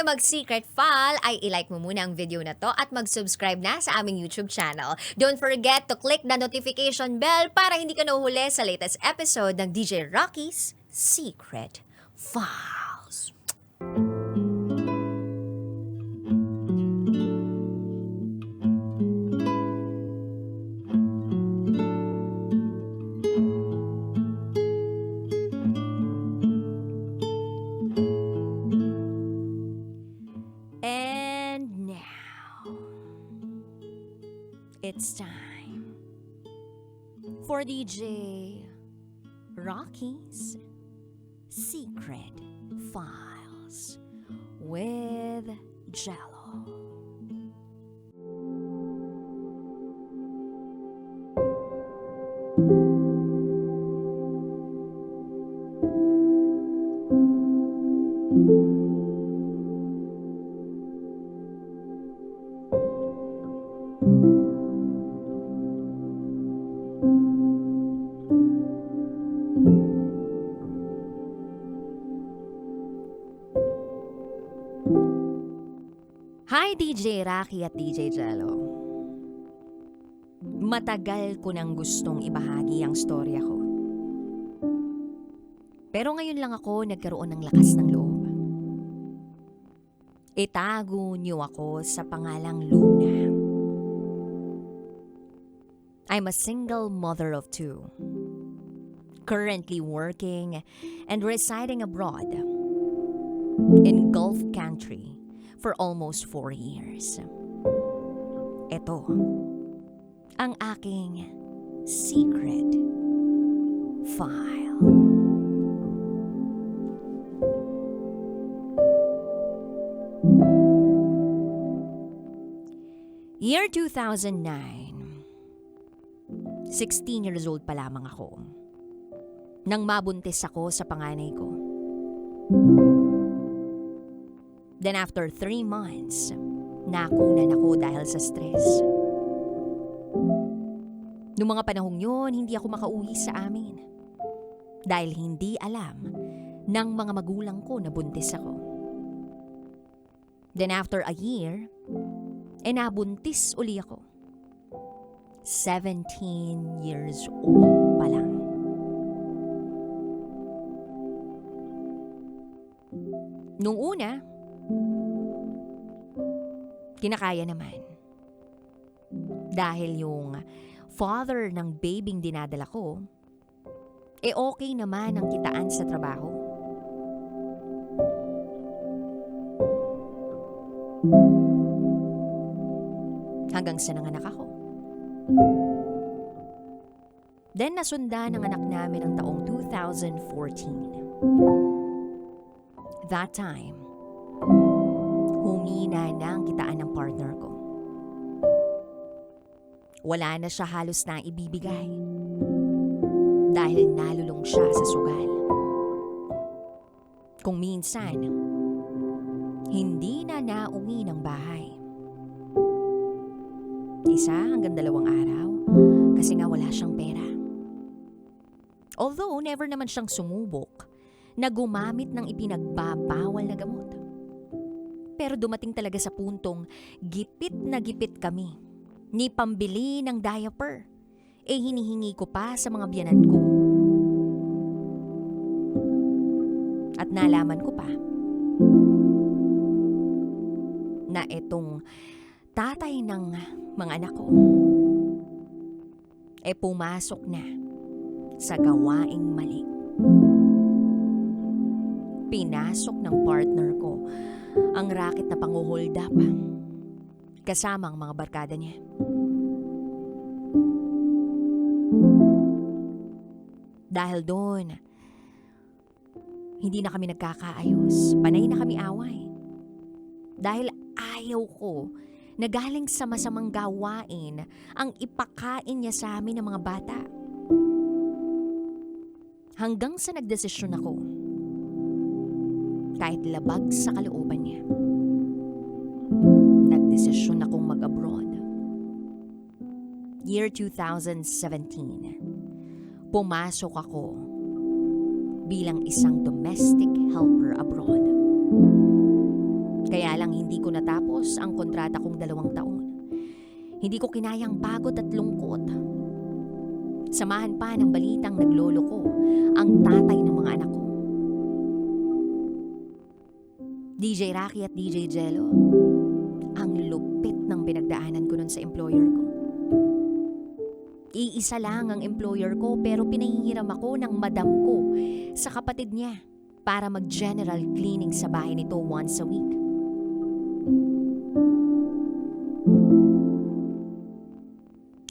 mag-secret file, ay ilike mo muna ang video na to at mag-subscribe na sa aming YouTube channel. Don't forget to click the notification bell para hindi ka nahuhuli sa latest episode ng DJ Rocky's Secret Files. And now, it's time for DJ Rocky's Secret Files with Jello. Hi DJ Rocky at DJ Jello. Matagal ko nang gustong ibahagi ang storya ko. Pero ngayon lang ako nagkaroon ng lakas ng loob. Itago niyo ako sa pangalang Luna. I'm a single mother of two. Currently working and residing abroad in Gulf country for almost 4 years. Ito ang aking secret file. Year 2009. 16 years old pa lamang ako nang mabuntis ako sa panganay ko. Then after 3 months, nakunan ako dahil sa stress. Noong mga panahong yun, hindi ako makauwi sa amin. Dahil hindi alam ng mga magulang ko na buntis ako. Then after a year, nabuntis uli ako. 17 years old pa lang. Nung una, kinakaya naman. Dahil yung father ng babing dinadala ko, okay naman ang kitaan sa trabaho. Hanggang sa nanganak ako. Then nasundan ng anak namin ang taong 2014. That time, humina na ang kitaan ng partner ko. Wala na siya halos na ibibigay dahil nalulong siya sa sugal. Kung minsan, hindi na nauwi ng bahay. 1 hanggang 2 araw kasi nga wala siyang pera. Although never naman siyang sumubok na gumamit ng ipinagbabawal na gamot. Pero dumating talaga sa puntong gipit na gipit kami ni pambili ng diaper. Hinihingi ko pa sa mga biyanan ko. At nalaman ko pa na itong tatay ng mga anak ko pumasok na sa gawaing mali. Pinasok ng partner ko ang racket na pang-hold up kasama ang mga barkada niya. Dahil doon, hindi na kami nagkakaayos. Panay na kami away. Dahil ayaw ko na galing sa masamang gawain ang ipakain niya sa amin ng mga bata. Hanggang sa nagdesisyon ako, kahit labag sa kalooban niya, nagdesisyon akong mag-abroad. Year 2017, pumasok ako bilang isang domestic helper abroad. Kaya lang hindi ko natapos ang kontrata kong 2 taon. Hindi ko kinayang pagod at lungkot. Samahan pa ng balitang naglolo ko ang tatay ng mga anak ko. DJ Rocky at DJ Jello, ang lupit ng pinagdaanan ko nun sa employer ko. Iisa lang ang employer ko pero pinahihiram ako ng madam ko sa kapatid niya para mag-general cleaning sa bahay nito once a week.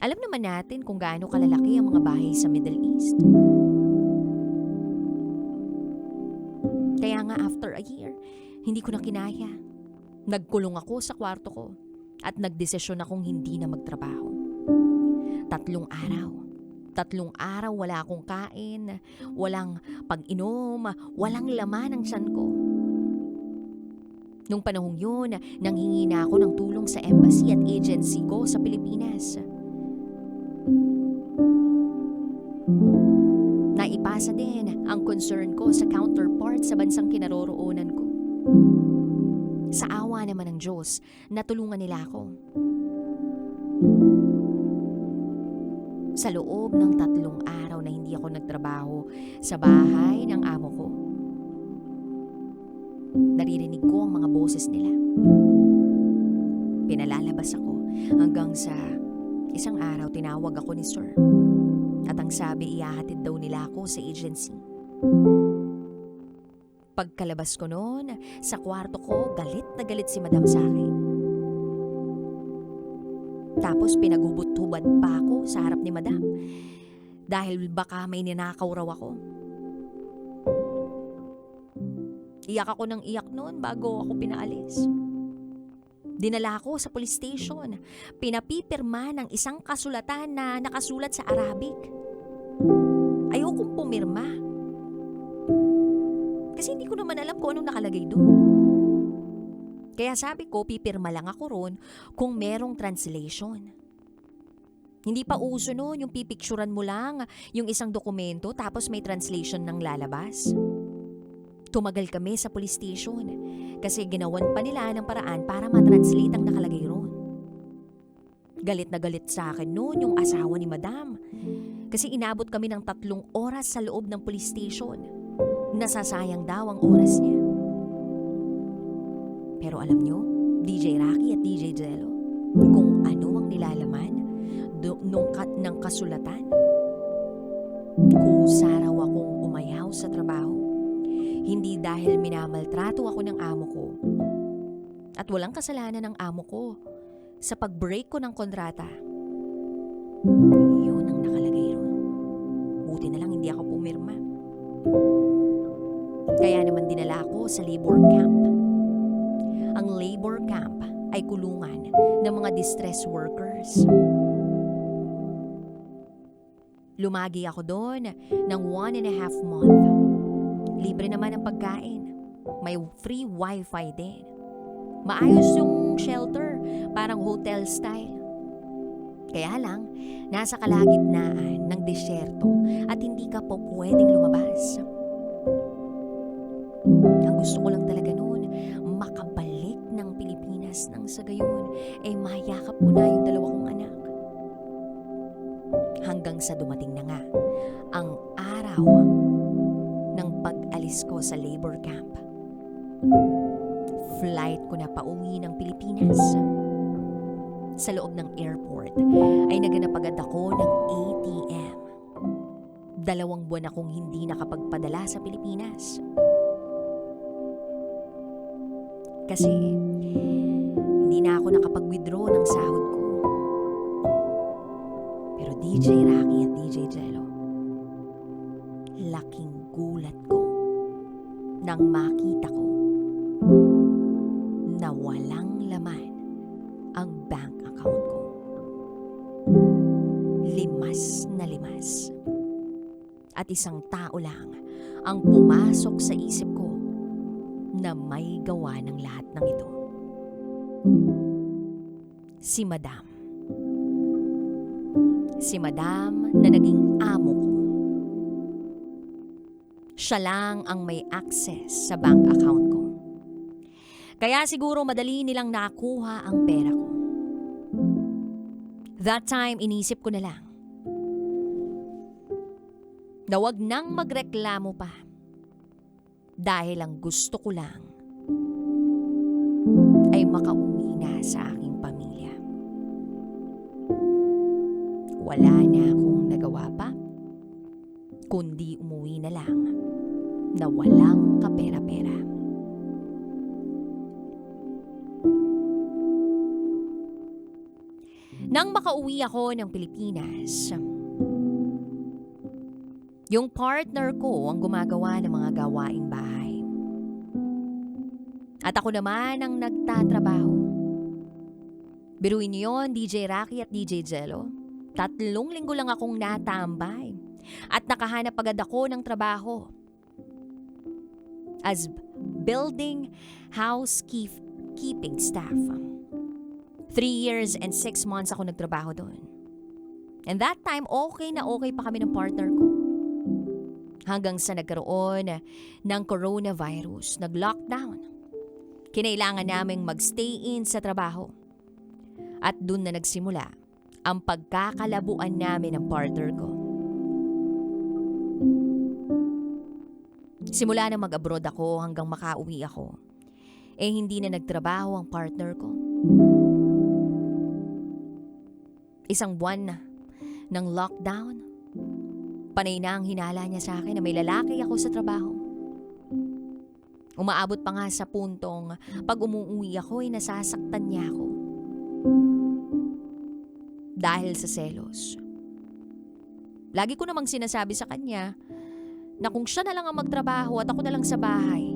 Alam naman natin kung gaano kalalaki ang mga bahay sa Middle East. Kaya nga after a year, hindi ko na kinaya. Nagkulong ako sa kwarto ko at nagdesisyon akong hindi na magtrabaho. 3 araw. 3 araw wala akong kain, walang pag-inom, walang laman ang tiyan ko. Nung panahong yun, nanghingi na ako ng tulong sa embassy at agency ko sa Pilipinas. Naipasa din ang concern ko sa counterpart sa bansang kinaroroonan ko. Sa awa naman ng Diyos, natulungan nila ako. Sa loob ng 3 araw na hindi ako nagtrabaho sa bahay ng amo ko, naririnig ko ang mga boses nila. Pinalalabas ako hanggang sa isang araw tinawag ako ni Sir. At ang sabi, ihahatid daw nila ako sa agency. Pagkalabas ko noon, sa kwarto ko, galit na galit si Madam sa akin. Tapos pinagubot-hubad pa ako sa harap ni Madam dahil baka may ninakaw raw ako. Iyak ako ng iyak noon bago ako pinaalis. Dinala ako sa police station. Pinapipirma ng isang kasulatan na nakasulat sa Arabic. Ayokong pumirma. Kasi hindi ko naman alam kung anong nakalagay doon. Kaya sabi ko, pipirma lang ako ron kung merong translation. Hindi pa uso noon yung pipicturan mo lang yung isang dokumento tapos may translation ng lalabas. Tumagal kami sa police station kasi ginawan pa nila ng paraan para matranslate ang nakalagay ron. Galit na galit sa akin noon yung asawa ni Madam kasi inabot kami ng 3 oras sa loob ng police station. Nasasayang daw ang oras niya. Pero alam nyo, DJ Rocky at DJ Jello, kung ano ang nilalaman ng kasulatan. Kusa raw akong umayaw sa trabaho. Hindi dahil minamaltrato ako ng amo ko. At walang kasalanan ng amo ko sa pag-break ko ng kontrata. Yun ang nakalagay ron. Buti na lang hindi ako pumirma. Kaya naman dinala ako sa labor camp. Ang labor camp ay kulungan ng mga distress workers. Lumagi ako doon ng 1.5 month. Libre naman ang pagkain. May free wifi din. Maayos yung shelter, parang hotel style. Kaya lang, nasa kalagitnaan ng desyerto at hindi ka po pwedeng lumabas. Ang gusto ko lang talaga noon, makabalik ng Pilipinas nang sa gayon, mayakap ko na yung 2 kong anak. Hanggang sa dumating na nga, ang araw ng pag-alis ko sa labor camp. Flight ko na pauwi ng Pilipinas. Sa loob ng airport ay naganap agad ako ng ATM. 2 buwan akong hindi nakapagpadala sa Pilipinas. Kasi hindi na ako nakapag-withdraw ng sahod ko. Pero DJ Rocky at DJ Jello, laking gulat ko nang makita ko na walang laman ang bank account ko. Limas na limas. At isang tao lang ang pumasok sa isip ko na may gawa ng lahat ng ito. Si Madam. Si Madam na naging amo ko. Siya lang ang may access sa bank account ko. Kaya siguro madali nilang nakuha ang pera ko. That time, inisip ko na lang na wag nang magreklamo pa dahil ang gusto ko lang ay makauwi na sa aking pamilya. Wala na akong nagawa pa kundi umuwi na lang na walang kapera-pera. Nang makauwi ako ng Pilipinas, yung partner ko ang gumagawa ng mga gawaing bahay. At ako naman ang nagtatrabaho. Biruin niyo yun, DJ Rocky at DJ Jello. 3 linggo lang akong natambay at nakahanap agad ako ng trabaho as building housekeeping staff. 3 years and 6 months ako nagtrabaho doon. And that time, okay na okay pa kami ng partner ko. Hanggang sa nagkaroon ng coronavirus, nag-lockdown. Kinailangan naming mag-stay in sa trabaho. At doon na nagsimula ang pagkakalabuan namin ng partner ko. Simula na mag-abroad ako hanggang makauwi ako, hindi na nagtrabaho ang partner ko. 1 buwan na ng lockdown, panay na ang hinala niya sa akin na may lalaki ako sa trabaho. Umaabot pa nga sa puntong pag umuwi ako ay nasasaktan niya ako. Dahil sa selos. Lagi ko namang sinasabi sa kanya na kung siya na lang ang magtrabaho at ako na lang sa bahay,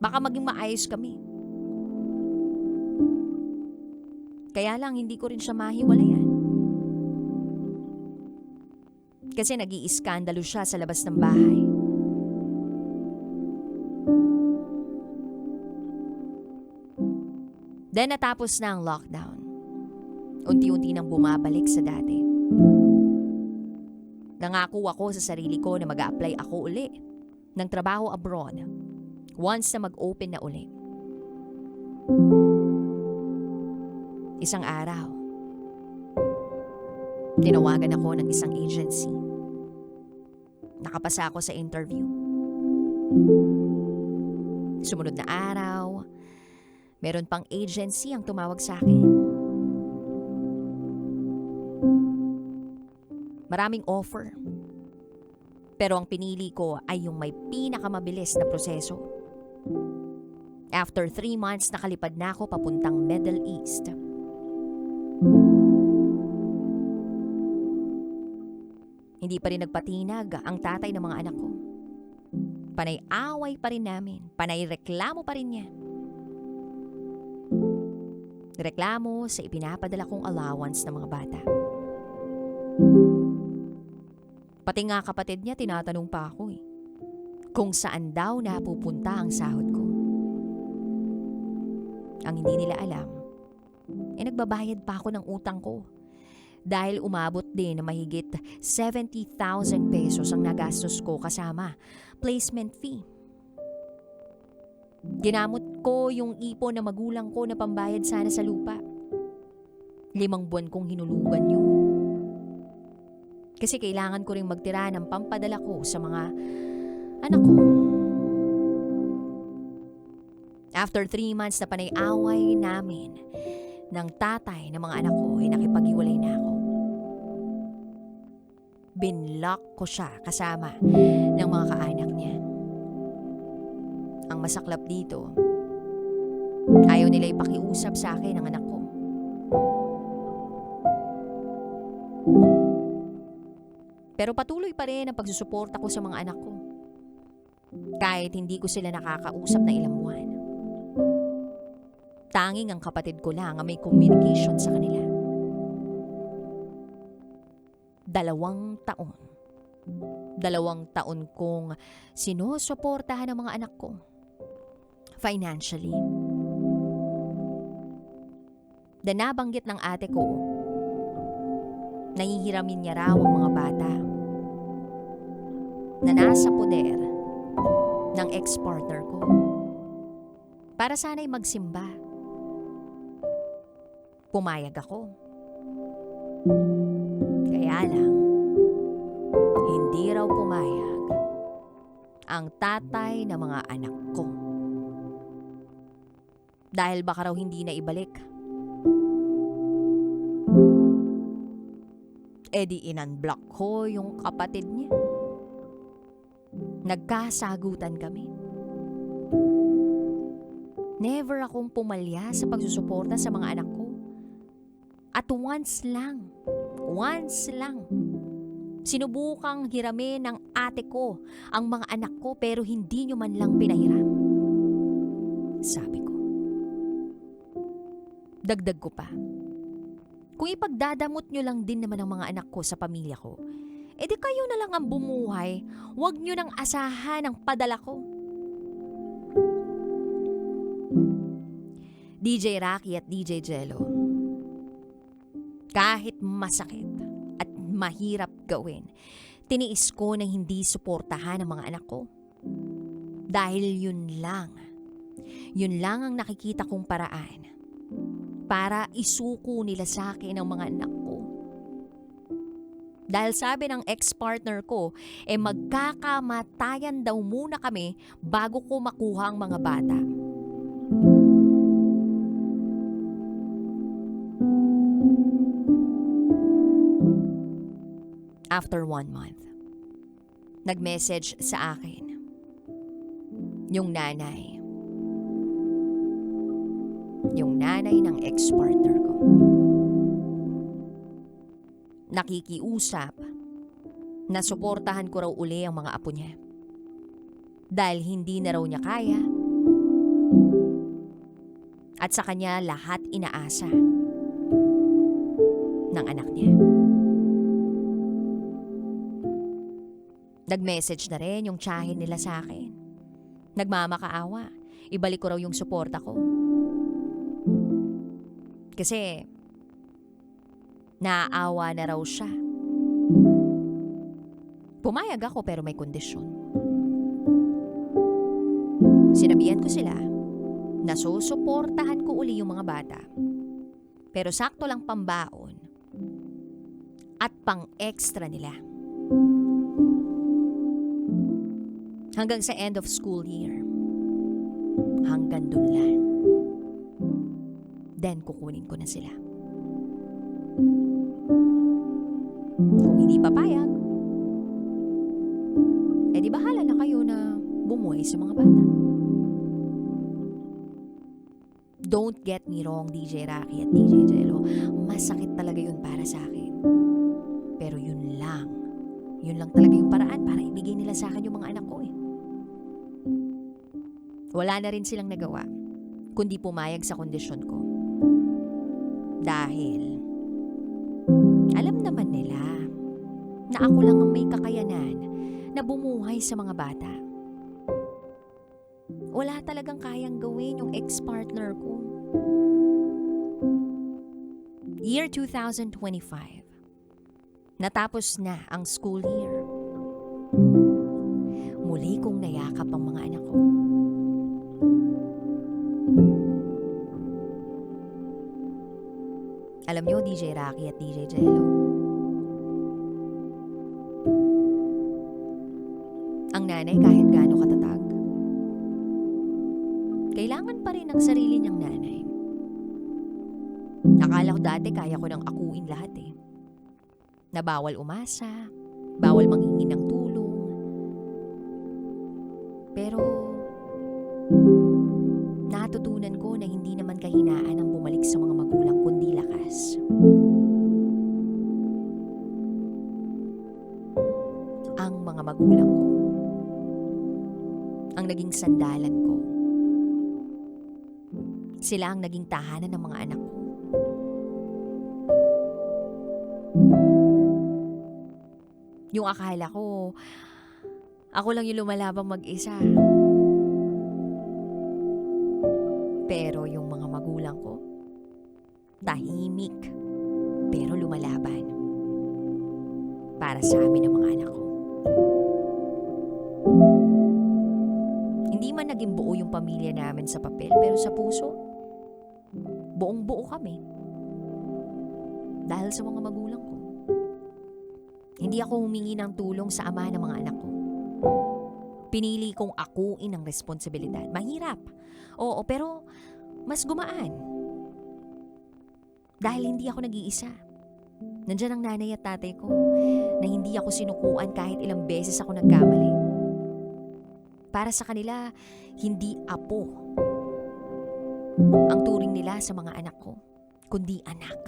baka maging maayos kami. Kaya lang hindi ko rin siya mahiwalayan. Kasi nag-iiskandalo siya sa labas ng bahay. Then natapos na ang lockdown. Unti-unti nang bumabalik sa dati. Nangako ako sa sarili ko na mag-a-apply ako uli ng trabaho abroad once na mag-open na uli. Isang araw, tinawagan ako ng isang agency. Nakapasa ako sa interview. Sumunod na araw, meron pang agency ang tumawag sa akin. Maraming offer. Pero ang pinili ko ay yung may pinakamabilis na proseso. After 3 months, nakalipad na ako papuntang Middle East. Hindi pa rin nagpatinag ang tatay ng mga anak ko. Panay away pa rin namin. Panay reklamo pa rin niya. Reklamo sa ipinapadala kong allowance ng mga bata. Pati nga kapatid niya tinatanong pa ako kung saan daw napupunta ang sahod ko. Ang hindi nila alam, nagbabayad pa ako ng utang ko. Dahil umabot din na mahigit 70,000 pesos ang nagastos ko kasama placement fee. Ginamot ko yung ipon na magulang ko na pambayad sana sa lupa. 5 buwan kong hinulugan yun. Kasi kailangan ko ring magtira ng pampadala ko sa mga anak ko. After 3 months na panay-away namin ng tatay ng mga anak ko, nakipag-iwalay na ako. Binlock ko siya kasama ng mga kaanak niya. Ang masaklap dito, ayaw nila ipakiusap sa akin ng anak ko. Pero patuloy pa rin ang pagsusuporta ko sa mga anak ko. Kahit hindi ko sila nakakausap na ilang buwan. Tanging ang kapatid ko lang ang may communication sa kanila. 2 taon. 2 taon kong sinusuportahan ang mga anak ko. Financially. Na nabanggit ng ate ko, nahihiramin niya raw ang mga bata na nasa poder ng ex-partner ko para sana'y magsimba. Pumayag ako. Kaya lang, hindi raw pumayag ang tatay ng mga anak ko. Dahil baka raw hindi na ibalik. E di in-unblock ko yung kapatid niya. Nagkasagutan kami. Never akong pumalya sa pagsusuporta sa mga anak ko. At once lang, sinubukang hiramin ng ate ko ang mga anak ko pero hindi nyo man lang pinahiram. Sabi ko. Dagdag ko pa. Kung ipagdadamot nyo lang din naman ang mga anak ko sa pamilya ko, edi kayo na lang ang bumuhay, huwag nyo nang asahan ang padala ko. DJ Rocky at DJ Jello, kahit masakit at mahirap gawin, tiniis ko na hindi suportahan ang mga anak ko. Dahil yun lang ang nakikita kong paraan para isuko nila sa akin ang mga anak ko. Dahil sabi ng ex-partner ko, magkakamatayan daw muna kami bago ko makuha ang mga bata. After 1 month, nag-message sa akin yung nanay ng ex-partner ko. Nakikiusap na suportahan ko raw uli ang mga apo niya. Dahil hindi na raw niya kaya at sa kanya lahat inaasa ng anak niya. Nag-message na rin yung tiyahin nila sa akin. Nagmamakaawa. Ibalik ko raw yung suporta ko. Kasi naaawa na raw siya. Pumayag ako pero may kondisyon. Sinabihan ko sila na susuportahan ko uli yung mga bata. Pero sakto lang pambaon at pang-extra nila. Hanggang sa end of school year. Hanggang dun lang. Then kukunin ko na sila. Kung hindi papayag, di bahala na kayo na bumuhay sa mga bata. Don't get me wrong, DJ Rocky at DJ Jello. Masakit talaga yun para sa akin. Pero yun lang talaga yung paraan para ibigay nila sa akin yung mga anak ko eh. Wala na rin silang nagawa, kundi pumayag sa kondisyon ko. Dahil, alam naman nila na ako lang ang may kakayanan na bumuhay sa mga bata. Wala talagang kayang gawin yung ex-partner ko. Year 2025. Natapos na ang school year. Muli kong nayakap ang mga anak ko. Alam niyo, DJ Rocky at DJ Jello, ang nanay kahit gaano katatag, kailangan pa rin ng sarili niyang nanay. Akala ko dati kaya ko nang akuin lahat eh. Na bawal umasa, bawal manghingi ng tulong. Pero natutunan ko na hindi naman kahinaan ang bumalik sa mga magulang kundi lakas. Ang mga magulang ko ang naging sandalan ko. Sila ang naging tahanan ng mga anak ko. Yung akala ko, ako lang yung lumalabang mag-isa. Pero yung mga magulang ko, tahimik, pero lumalaban. Para sa amin ng mga anak ko. Hindi man naging buo yung pamilya namin sa papel, pero sa puso, buong buo kami. Dahil sa mga magulang ko. Hindi ako humingi ng tulong sa ama ng mga anak ko. Pinili kong akuin ang responsibilidad. Mahirap. Oo, pero mas gumaan. Dahil hindi ako nag-iisa. Nandiyan ang nanay at tatay ko na hindi ako sinukuan kahit ilang beses ako nagkamali. Para sa kanila, hindi apo ang turing nila sa mga anak ko, kundi anak.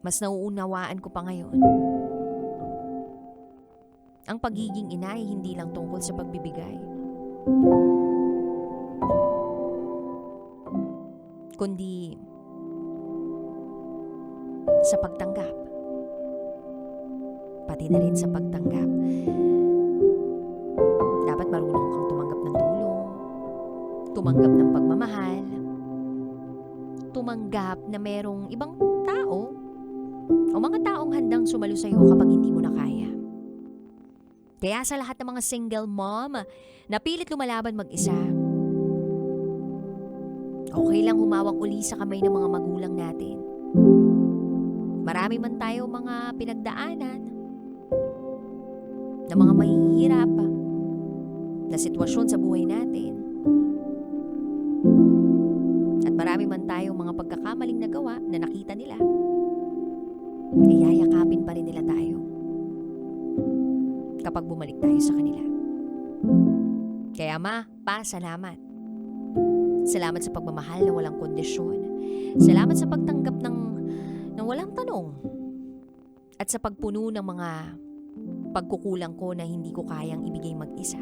Mas nauunawaan ko pa ngayon. Ang pagiging ina ay hindi lang tungkol sa pagbibigay, kundi sa pagtanggap. Pati na rin sa pagtanggap. Dapat marunong kang tumanggap ng tulong, tumanggap ng pagmamahal, tumanggap na merong ibang tao o mga taong handang sumalo sa'yo kapag hindi mo na kaya. Kaya sa lahat ng mga single mom na pilit lumalaban mag-isa, okay lang humawak uli sa kamay ng mga magulang natin. Marami man tayo mga pinagdaanan na mga mahihirap na sitwasyon sa buhay natin. At marami man tayong mga pagkakamaling nagawa na nakita nila. Iyayakapin pa rin nila tayo kapag bumalik tayo sa kanila. Kaya ma, pa, salamat. Salamat sa pagmamahal na walang kondisyon. Salamat sa pagtanggap ng walang tanong. At sa pagpuno ng mga pagkukulang ko na hindi ko kayang ibigay mag-isa.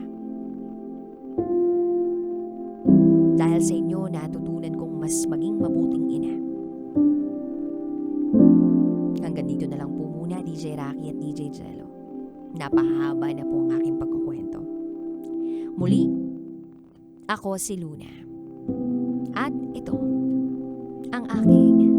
Dahil sa inyo, natutunan kong mas maging mabuting ina. Hanggang dito na lang po muna, DJ Rocky at DJ Jello. Napahaba na po ang aking pagkukwento. Muli, ako si Luna. At ito, ang aking